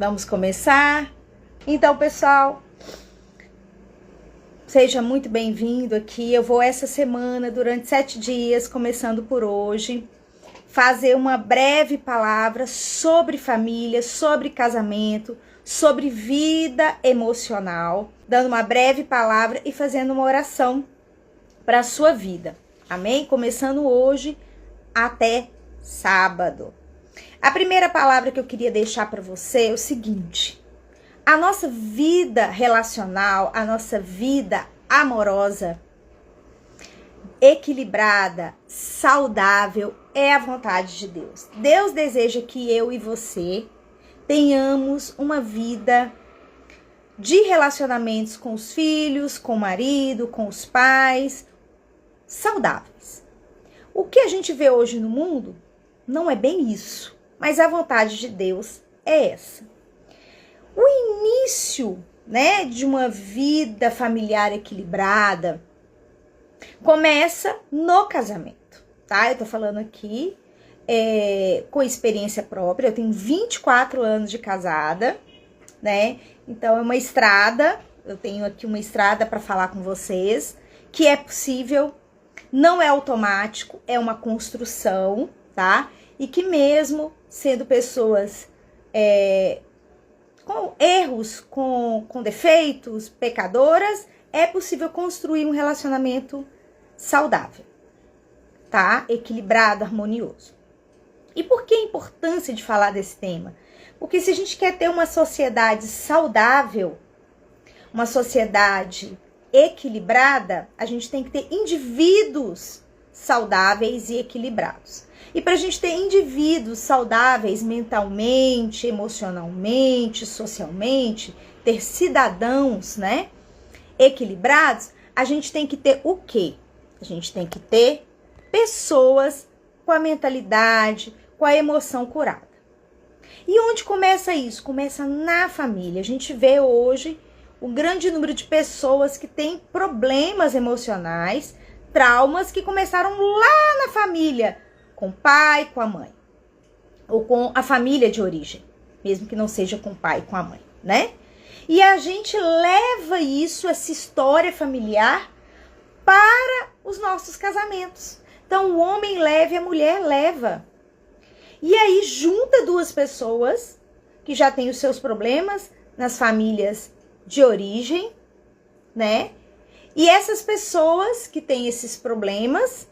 Vamos começar? Então, pessoal, seja muito bem-vindo aqui. Eu vou essa semana, durante 7 dias, começando por hoje, fazer uma breve palavra sobre família, sobre casamento, sobre vida emocional, dando uma breve palavra e fazendo uma oração para a sua vida. Amém? Começando hoje até sábado. A primeira palavra que eu queria deixar para você é o seguinte: a nossa vida relacional, a nossa vida amorosa, equilibrada, saudável, é a vontade de Deus. Deus deseja que eu e você tenhamos uma vida de relacionamentos com os filhos, com o marido, com os pais, saudáveis. O que a gente vê hoje no mundo não é bem isso, mas a vontade de Deus é essa. O início, de uma vida familiar equilibrada começa no casamento, tá? Eu tô falando aqui com experiência própria. Eu tenho 24 anos de casada, Então é uma estrada, eu tenho aqui uma estrada para falar com vocês, que é possível, não é automático, é uma construção, tá? E que mesmo sendo pessoas com erros, com defeitos, pecadoras, é possível construir um relacionamento saudável, tá? Equilibrado, harmonioso. E por que a importância de falar desse tema? Porque se a gente quer ter uma sociedade saudável, uma sociedade equilibrada, a gente tem que ter indivíduos saudáveis e equilibrados. E para a gente ter indivíduos saudáveis mentalmente, emocionalmente, socialmente, ter cidadãos, equilibrados, a gente tem que ter o quê? A gente tem que ter pessoas com a mentalidade, com a emoção curada. E onde começa isso? Começa na família. A gente vê hoje o grande número de pessoas que têm problemas emocionais, traumas que começaram lá na família, com o pai, com a mãe, ou com a família de origem, mesmo que não seja com o pai e com a mãe, E a gente leva isso, essa história familiar, para os nossos casamentos. Então, o homem leva e a mulher leva. E aí, junta duas pessoas que já têm os seus problemas nas famílias de origem, E essas pessoas que têm esses problemas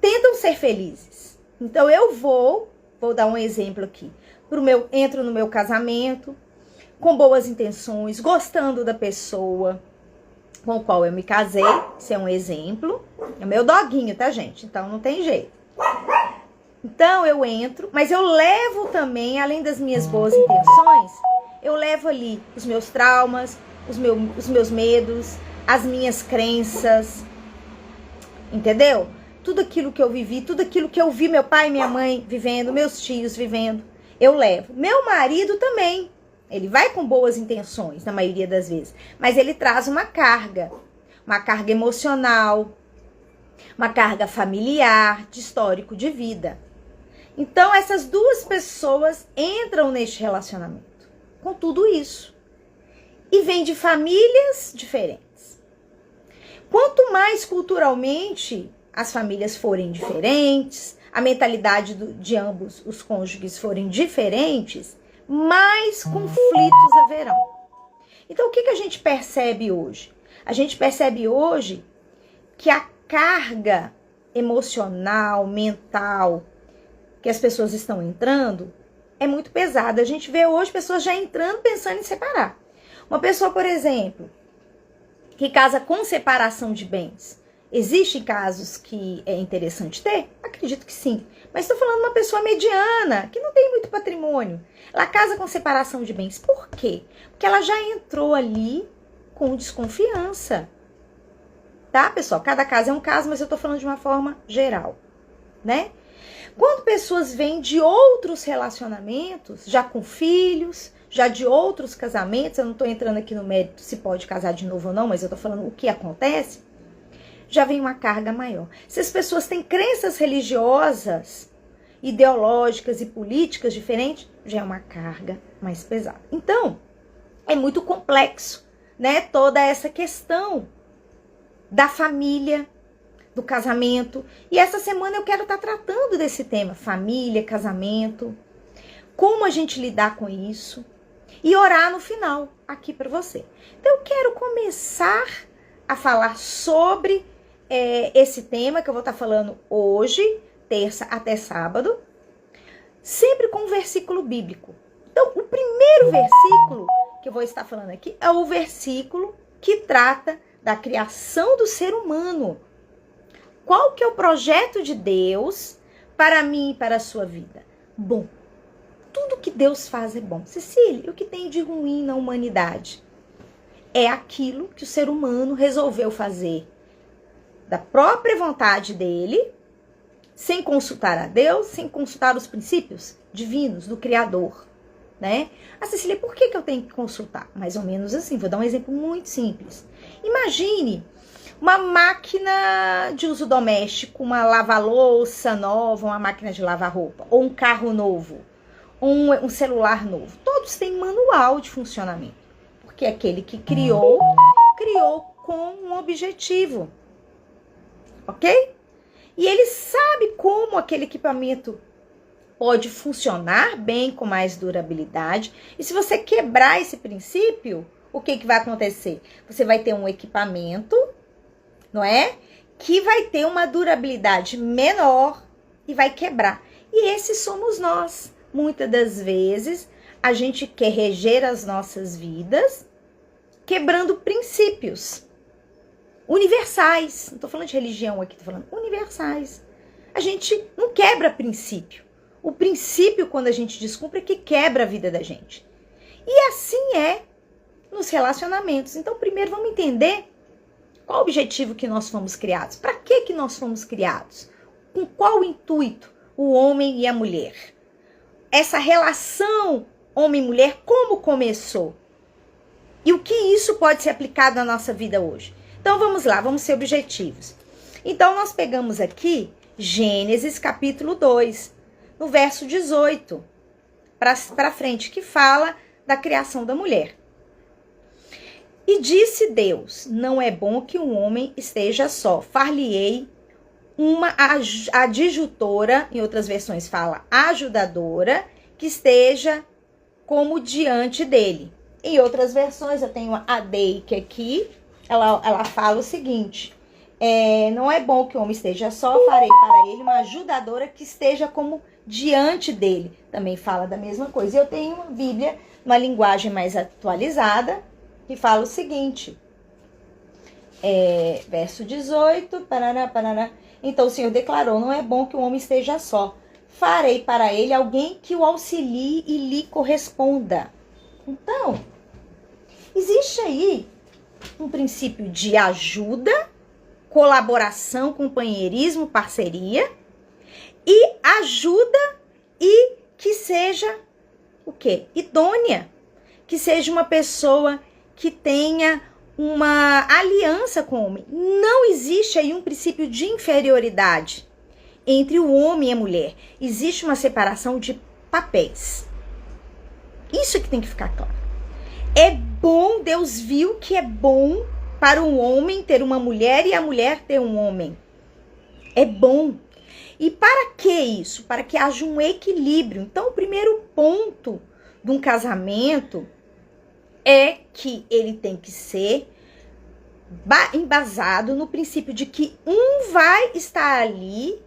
tentam ser felizes. Então, eu vou dar um exemplo aqui. Entro no meu casamento com boas intenções, gostando da pessoa com o qual eu me casei. Isso é um exemplo. É meu doguinho, tá, gente? Então, não tem jeito. Então, eu entro, mas eu levo também, além das minhas boas intenções, eu levo ali os meus traumas, os meus medos, as minhas crenças, entendeu? Tudo aquilo que eu vivi, tudo aquilo que eu vi meu pai e minha mãe vivendo, meus tios vivendo, eu levo. Meu marido também, ele vai com boas intenções, na maioria das vezes, mas ele traz uma carga emocional, uma carga familiar, de histórico de vida. Então, essas duas pessoas entram neste relacionamento com tudo isso. E vêm de famílias diferentes. Quanto mais culturalmente as famílias forem diferentes, a mentalidade de ambos os cônjuges forem diferentes, mais conflitos haverão. Então, o que a gente percebe hoje? A gente percebe hoje que a carga emocional, mental, que as pessoas estão entrando, é muito pesada. A gente vê hoje pessoas já entrando pensando em separar. Uma pessoa, por exemplo, que casa com separação de bens. Existem casos que é interessante ter? Acredito que sim. Mas estou falando de uma pessoa mediana, que não tem muito patrimônio. Ela casa com separação de bens. Por quê? Porque ela já entrou ali com desconfiança. Tá, pessoal? Cada caso é um caso, mas eu estou falando de uma forma geral, Quando pessoas vêm de outros relacionamentos, já com filhos, já de outros casamentos, eu não estou entrando aqui no mérito se pode casar de novo ou não, mas eu estou falando o que acontece, já vem uma carga maior. Se as pessoas têm crenças religiosas, ideológicas e políticas diferentes, já é uma carga mais pesada. Então, é muito complexo, né? Toda essa questão da família, do casamento. E essa semana eu quero estar tratando desse tema, família, casamento, como a gente lidar com isso e orar no final aqui para você. Então, eu quero começar a falar sobre esse tema que eu vou estar falando hoje, terça até sábado, sempre com um versículo bíblico. Então, o primeiro versículo que eu vou estar falando aqui é o versículo que trata da criação do ser humano. Qual que é o projeto de Deus para mim e para a sua vida? Bom, tudo que Deus faz é bom. Cecília, o que tem de ruim na humanidade? É aquilo que o ser humano resolveu fazer da própria vontade dele, sem consultar a Deus, sem consultar os princípios divinos do Criador, né? Ah, Cecília, por que eu tenho que consultar? Mais ou menos assim, vou dar um exemplo muito simples. Imagine uma máquina de uso doméstico, uma lava-louça nova, uma máquina de lavar roupa, ou um carro novo, um celular novo. Todos têm manual de funcionamento, porque aquele que criou com um objetivo, ok? E ele sabe como aquele equipamento pode funcionar bem, com mais durabilidade. E se você quebrar esse princípio, o que vai acontecer? Você vai ter um equipamento, não é? Que vai ter uma durabilidade menor e vai quebrar. E esses somos nós. Muitas das vezes, a gente quer reger as nossas vidas quebrando princípios universais. Não estou falando de religião aqui, estou falando universais. A gente não quebra princípio. O princípio, quando a gente descumpre, é que quebra a vida da gente. E assim é nos relacionamentos. Então, primeiro vamos entender qual o objetivo que nós fomos criados. Para que nós fomos criados? Com qual intuito o homem e a mulher? Essa relação homem-mulher, como começou? E o que isso pode ser aplicado na nossa vida hoje? Então, vamos lá, vamos ser objetivos. Então, nós pegamos aqui Gênesis capítulo 2, no verso 18, para frente, que fala da criação da mulher. E disse Deus, não é bom que um homem esteja só, far-lhe-ei uma adjutora, em outras versões fala ajudadora, que esteja como diante dele. Em outras versões, eu tenho a Deike aqui, ela fala o seguinte, não é bom que o homem esteja só, farei para ele uma ajudadora que esteja como diante dele. Também fala da mesma coisa. E eu tenho uma Bíblia, uma linguagem mais atualizada, que fala o seguinte, verso 18, parará, parará. Então o Senhor declarou, não é bom que o homem esteja só, farei para ele alguém que o auxilie e lhe corresponda. Então, existe aí um princípio de ajuda, colaboração, companheirismo, parceria, e ajuda e que seja o quê? Idônea, que seja uma pessoa que tenha uma aliança com o homem. Não existe aí um princípio de inferioridade entre o homem e a mulher. Existe uma separação de papéis. Isso que tem que ficar claro. É bom, Deus viu que é bom para um homem ter uma mulher e a mulher ter um homem. É bom. E para que isso? Para que haja um equilíbrio. Então, o primeiro ponto de um casamento é que ele tem que ser embasado no princípio de que um vai estar ali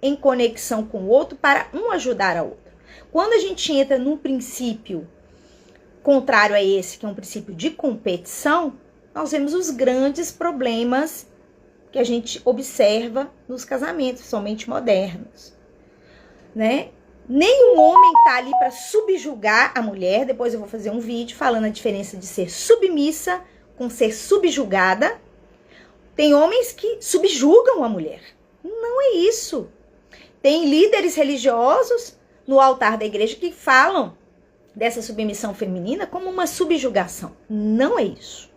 em conexão com o outro para um ajudar a outra. Quando a gente entra num princípio contrário a esse, que é um princípio de competição, nós vemos os grandes problemas que a gente observa nos casamentos, somente modernos, né? Nenhum homem tá ali para subjugar a mulher. Depois eu vou fazer um vídeo falando a diferença de ser submissa com ser subjugada. Tem homens que subjugam a mulher. Não é isso. Tem líderes religiosos no altar da igreja que falam dessa submissão feminina como uma subjugação. Não é isso.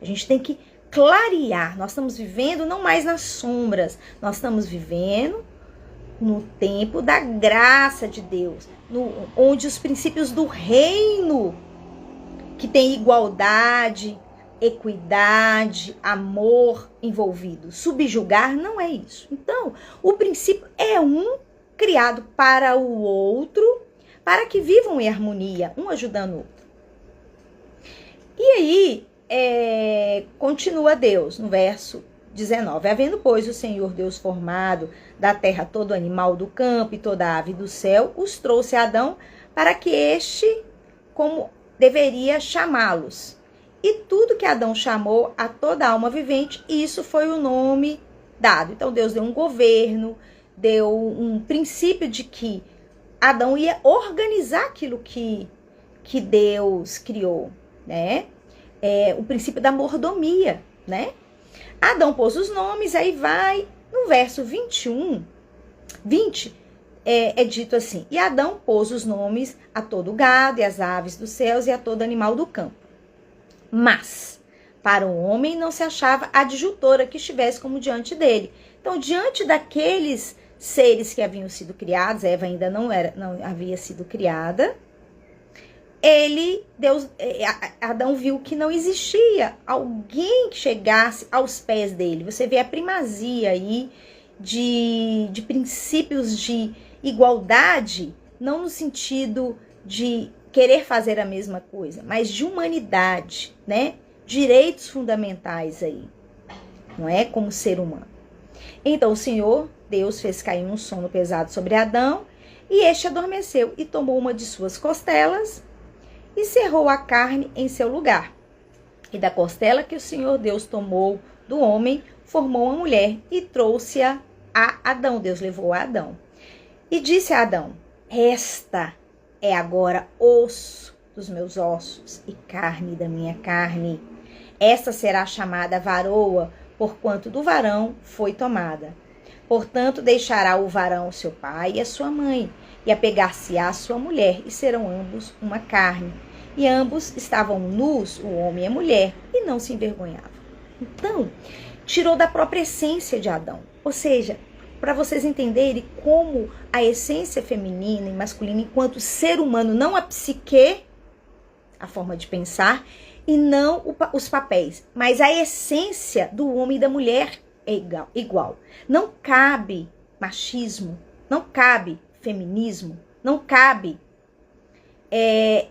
A gente tem que clarear. Nós estamos vivendo não mais nas sombras. Nós estamos vivendo no tempo da graça de Deus, onde os princípios do reino, que tem igualdade, equidade, amor envolvido, subjugar, não é isso. Então, o princípio é um criado para o outro, para que vivam em harmonia, um ajudando o outro. E aí, continua Deus, no verso 19. Havendo, pois, o Senhor Deus formado da terra todo animal do campo e toda ave do céu, os trouxe a Adão para que este, como deveria chamá-los. E tudo que Adão chamou a toda alma vivente, isso foi o nome dado. Então, Deus deu um governo, deu um princípio de que Adão ia organizar aquilo que Deus criou, né? O princípio da mordomia, né? Adão pôs os nomes, aí vai, no verso 20, é dito assim: e Adão pôs os nomes a todo o gado, e as aves dos céus, e a todo animal do campo. Mas, para o homem não se achava adjutora que estivesse como diante dele. Então, diante daqueles seres que haviam sido criados, Eva ainda não havia sido criada, Adão viu que não existia alguém que chegasse aos pés dele. Você vê a primazia aí de princípios de igualdade, não no sentido de querer fazer a mesma coisa, mas de humanidade, né? Direitos fundamentais aí, não é? Como ser humano. Então o Senhor Deus fez cair um sono pesado sobre Adão, e este adormeceu e tomou uma de suas costelas e cerrou a carne em seu lugar. E da costela que o Senhor Deus tomou do homem, formou uma mulher e trouxe-a a Adão. Deus levou a Adão. E disse a Adão: esta é agora osso dos meus ossos e carne da minha carne. Esta será chamada varoa, porquanto do varão foi tomada. Portanto, deixará o varão seu pai e a sua mãe, e apegar-se-á à sua mulher, e serão ambos uma carne. E ambos estavam nus, o homem e a mulher, e não se envergonhavam. Então, tirou da própria essência de Adão. Ou seja, para vocês entenderem como a essência feminina e masculina, enquanto ser humano, não a psique, a forma de pensar, e não os papéis, mas a essência do homem e da mulher é igual. Não cabe machismo, não cabe feminismo, não cabe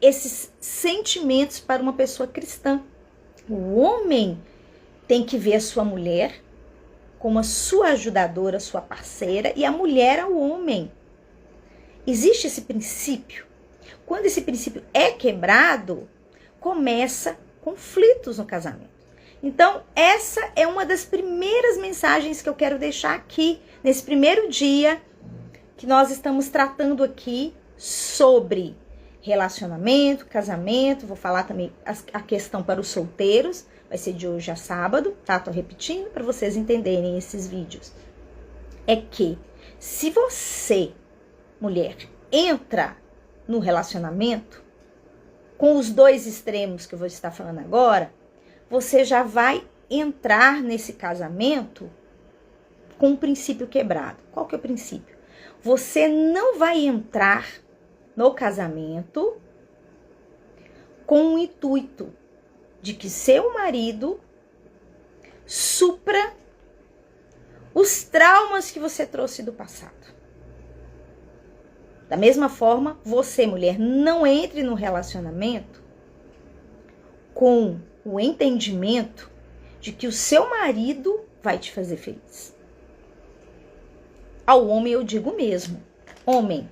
esses sentimentos para uma pessoa cristã. O homem tem que ver a sua mulher como a sua ajudadora, sua parceira, e a mulher ao homem. Existe esse princípio. Quando esse princípio é quebrado, começa conflitos no casamento. Então, essa é uma das primeiras mensagens que eu quero deixar aqui, nesse primeiro dia que nós estamos tratando aqui sobre relacionamento, casamento. Vou falar também a questão para os solteiros, vai ser de hoje a sábado, tá? Tô repetindo para vocês entenderem esses vídeos. É que se você, mulher, entra no relacionamento com os dois extremos que eu vou estar falando agora, você já vai entrar nesse casamento com um princípio quebrado. Qual que é o princípio? Você não vai entrar no casamento com o intuito de que seu marido supra os traumas que você trouxe do passado. Da mesma forma, você, mulher, não entre no relacionamento com o entendimento de que o seu marido vai te fazer feliz. Ao homem eu digo mesmo: homem,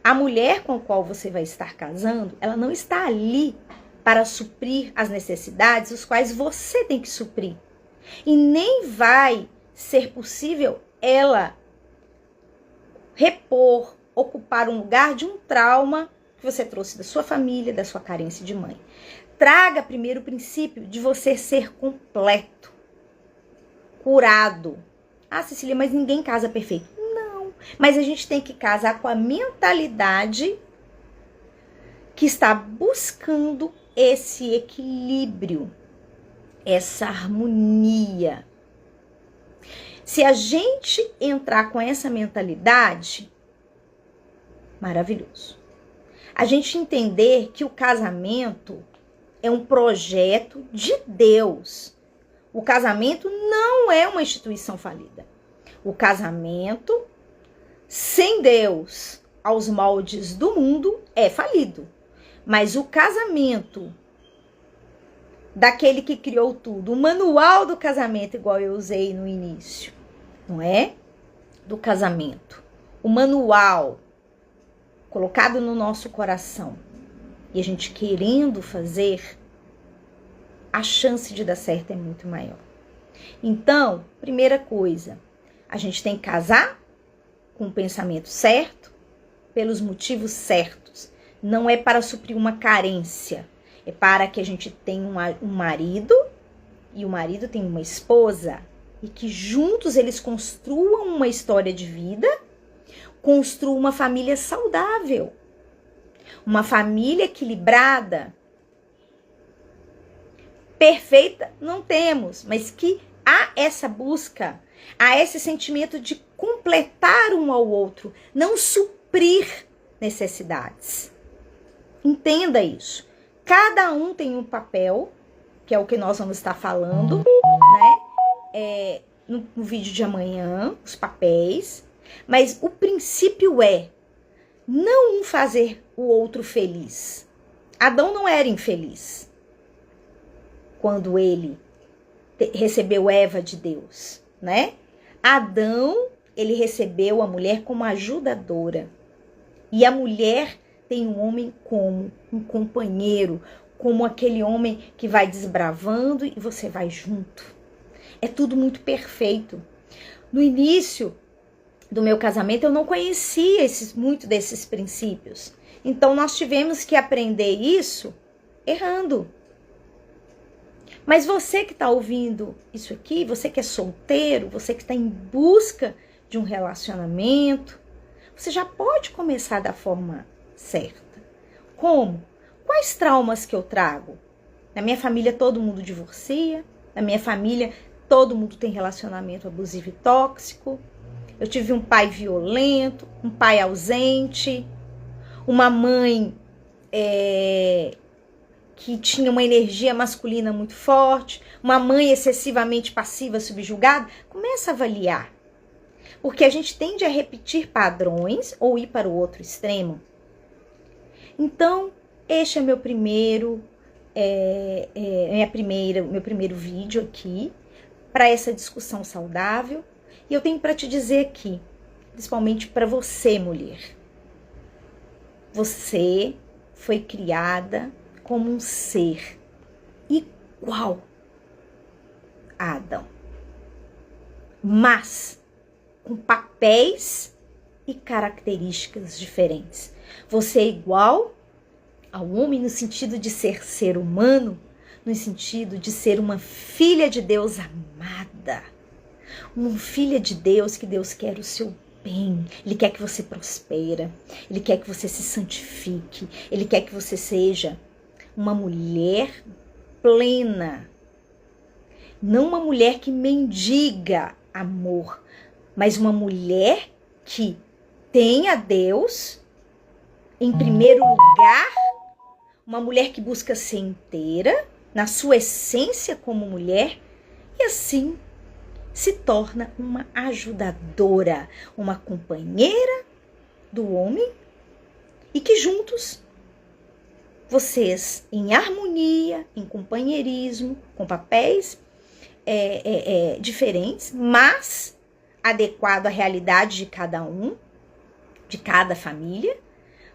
a mulher com a qual você vai estar casando, ela não está ali para suprir as necessidades os quais você tem que suprir. E nem vai ser possível ela repor, ocupar um lugar de um trauma que você trouxe da sua família, da sua carência de mãe. Traga primeiro o princípio de você ser completo, curado. Ah, Cecília, mas ninguém casa perfeito. Não, mas a gente tem que casar com a mentalidade que está buscando esse equilíbrio, essa harmonia. Se a gente entrar com essa mentalidade, maravilhoso. A gente entender que o casamento é um projeto de Deus. O casamento não é uma instituição falida. O casamento, sem Deus, aos moldes do mundo, é falido. Mas o casamento daquele que criou tudo, o manual do casamento, igual eu usei no início, não é? Do casamento. O manual colocado no nosso coração e a gente querendo fazer, a chance de dar certo é muito maior. Então, primeira coisa, a gente tem que casar com o pensamento certo, pelos motivos certos. Não é para suprir uma carência, é para que a gente tenha um marido e o marido tem uma esposa e que juntos eles construam uma história de vida, construam uma família saudável, uma família equilibrada. Perfeita não temos, mas que há essa busca, há esse sentimento de completar um ao outro, não suprir necessidades. Entenda isso. Cada um tem um papel, que é o que nós vamos estar falando, né? No vídeo de amanhã, os papéis. Mas o princípio é não um fazer o outro feliz. Adão não era infeliz quando ele recebeu Eva de Deus, né? Adão, ele recebeu a mulher como ajudadora. E a mulher tem o homem como um companheiro, como aquele homem que vai desbravando e você vai junto. É tudo muito perfeito. No início do meu casamento, eu não conhecia muito desses princípios. Então, nós tivemos que aprender isso errando. Mas você que está ouvindo isso aqui, você que é solteiro, você que está em busca de um relacionamento, você já pode começar da forma certa. Como? Quais traumas que eu trago? Na minha família, todo mundo divorcia. Na minha família, todo mundo tem relacionamento abusivo e tóxico. Eu tive um pai violento, um pai ausente, uma mãe que tinha uma energia masculina muito forte, uma mãe excessivamente passiva, subjugada. Começa a avaliar. Porque a gente tende a repetir padrões ou ir para o outro extremo. Então, este é meu primeiro vídeo aqui para essa discussão saudável. E eu tenho para te dizer aqui, principalmente para você, mulher. Você foi criada como um ser igual a Adão, mas com papéis e características diferentes. Você é igual ao homem no sentido de ser humano, no sentido de ser uma filha de Deus amada. Uma filha de Deus que Deus quer o seu bem. Ele quer que você prospere. Ele quer que você se santifique. Ele quer que você seja uma mulher plena. Não uma mulher que mendiga amor, mas uma mulher que tenha Deus em primeiro lugar. Uma mulher que busca ser inteira na sua essência como mulher e assim se torna uma ajudadora, uma companheira do homem e que juntos, vocês em harmonia, em companheirismo, com papéis diferentes, mas adequado à realidade de cada um, de cada família,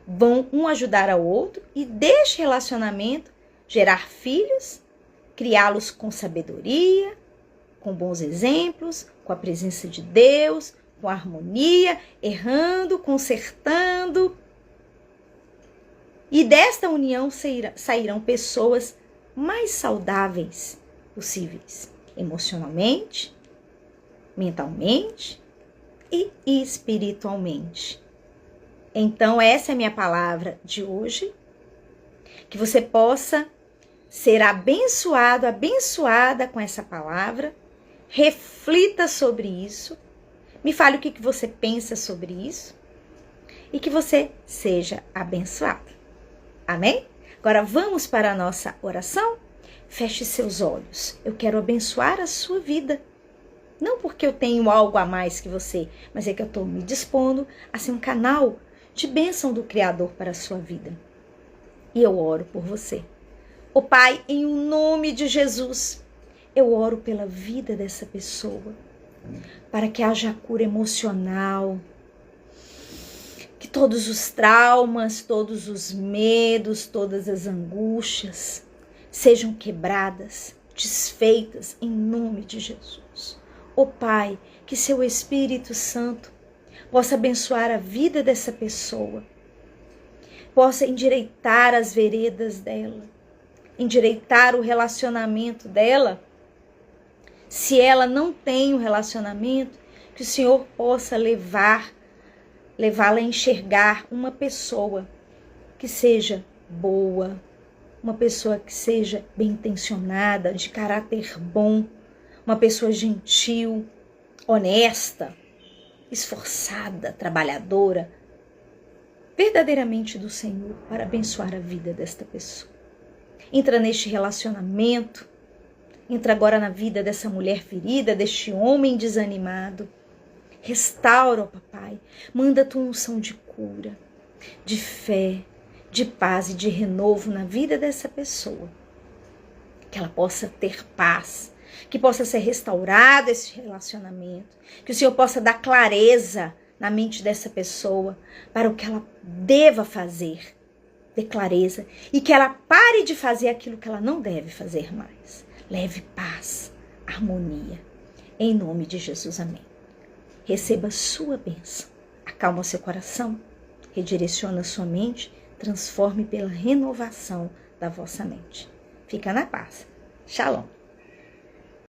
vão um ajudar ao outro e deste relacionamento gerar filhos, criá-los com sabedoria, com bons exemplos, com a presença de Deus, com harmonia, errando, consertando. E desta união sairão pessoas mais saudáveis possíveis, emocionalmente, mentalmente e espiritualmente. Então, essa é a minha palavra de hoje. Que você possa ser abençoado, abençoada com essa palavra. reflita sobre isso, me fale o que você pensa sobre isso e que você seja abençoado. Amém? Agora vamos para a nossa oração? Feche seus olhos. Eu quero abençoar a sua vida. Não porque eu tenho algo a mais que você, mas é que eu estou me dispondo a ser um canal de bênção do Criador para a sua vida. E eu oro por você. Ó Pai, em nome de Jesus, eu oro pela vida dessa pessoa, para que haja cura emocional, que todos os traumas, todos os medos, todas as angústias sejam quebradas, desfeitas em nome de Jesus. Ó Pai, que seu Espírito Santo possa abençoar a vida dessa pessoa, possa endireitar as veredas dela, endireitar o relacionamento dela. Se ela não tem um relacionamento, que o Senhor possa levá-la a enxergar uma pessoa que seja boa, uma pessoa que seja bem intencionada, de caráter bom, uma pessoa gentil, honesta, esforçada, trabalhadora, verdadeiramente do Senhor, para abençoar a vida desta pessoa. Entra neste relacionamento, entra agora na vida dessa mulher ferida, deste homem desanimado. Restaura, ó Papai, manda a tua unção de cura, de fé, de paz e de renovo na vida dessa pessoa. Que ela possa ter paz, que possa ser restaurado esse relacionamento, que o Senhor possa dar clareza na mente dessa pessoa para o que ela deva fazer, dê clareza, e que ela pare de fazer aquilo que ela não deve fazer mais. Leve paz, harmonia, em nome de Jesus, amém. Receba sua bênção, acalma seu coração, redireciona sua mente, transforme pela renovação da vossa mente. Fica na paz. Shalom.